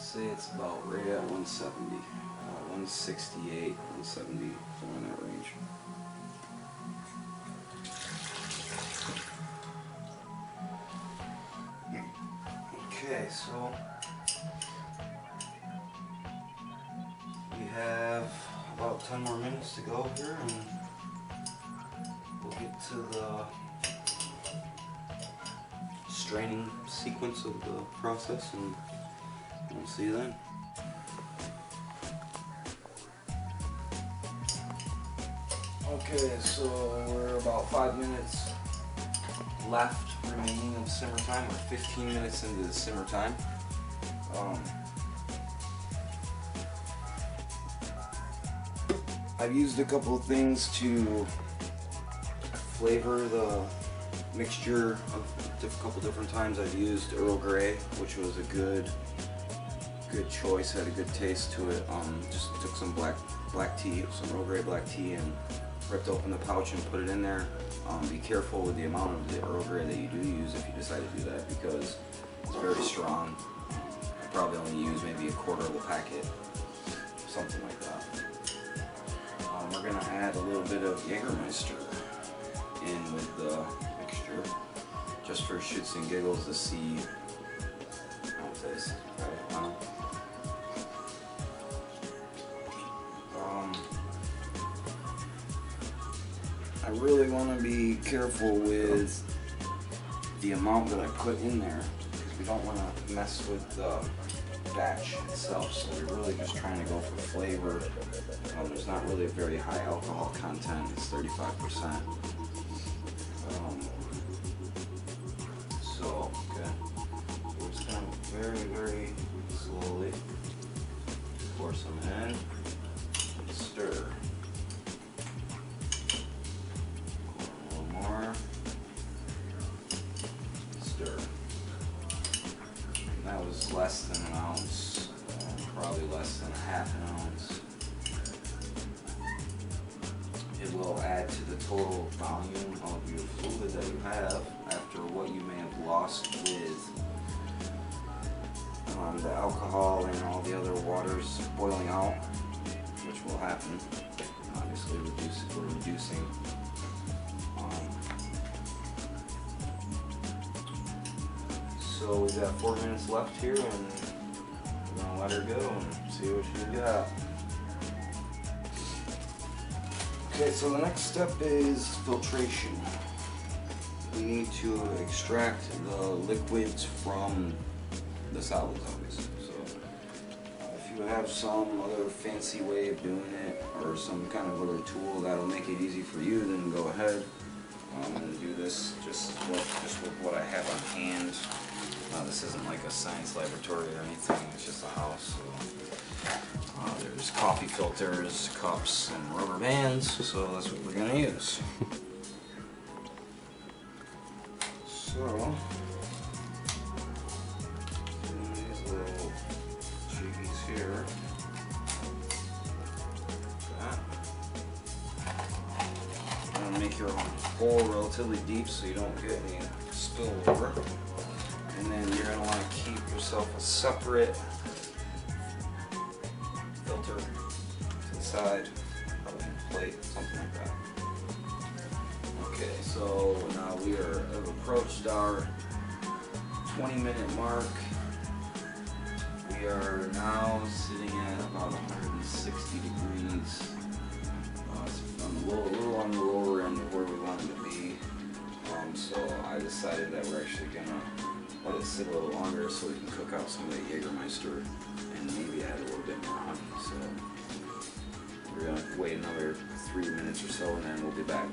say it's about right at 170, 168, 170, somewhere in that range. Okay, so we have about 10 more minutes to go here, and we'll get to the straining sequence of the process, and we'll see you then. Okay, so we're about 5 minutes left remaining of simmer time. We're 15 minutes into the simmer time. I've used a couple of things to flavor the mixture a couple different times. I've used Earl Grey, which was a good choice, had a good taste to it. Just took some black tea, some Earl Grey black tea, and ripped open the pouch and put it in there. Be careful with the amount of the Earl Grey that you do use if you decide to do that, because it's very strong. I probably only use maybe a quarter of the packet, something like that. We're going to add a little bit of Jägermeister in with the mixture, just for shits and giggles to see how it tastes. I really want to be careful with the amount that I put in there, because we don't want to mess with the batch itself, so we're really just trying to go for flavor. There's not really a very high alcohol content, it's 35%. So, okay, we're just going to very, very slowly pour some in and stir. That was less than an ounce, probably less than a half an ounce. It will add to the total volume of your fluid that you have after what you may have lost with the alcohol and all the other waters boiling out, which will happen. Obviously, we're reducing. So we've got 4 minutes left here, and we're going to let her go and see what she got. Okay, so the next step is filtration. We need to extract the liquids from the solids, obviously. So if you have some other fancy way of doing it, or some kind of other tool that'll make it easy for you, then go ahead and do this just with what I have on hand. This isn't like a science laboratory or anything, it's just a house. So, there's coffee filters, cups, and rubber bands, so that's what we're going to use. So, these little jiggies here. You're going to make your hole relatively deep so you don't get any spillover. And then you're going to want to keep yourself a separate filter to the side, probably a plate, something like that. Okay, so now we have approached our 20-minute mark. We are now sitting at about 160 degrees. It's a little on the lower end of where we wanted to be. So I decided that we're actually going to let it sit a little longer so we can cook out some of the Jägermeister and maybe add a little bit more honey. So we're going to wait another 3 minutes or so, and then we'll be back.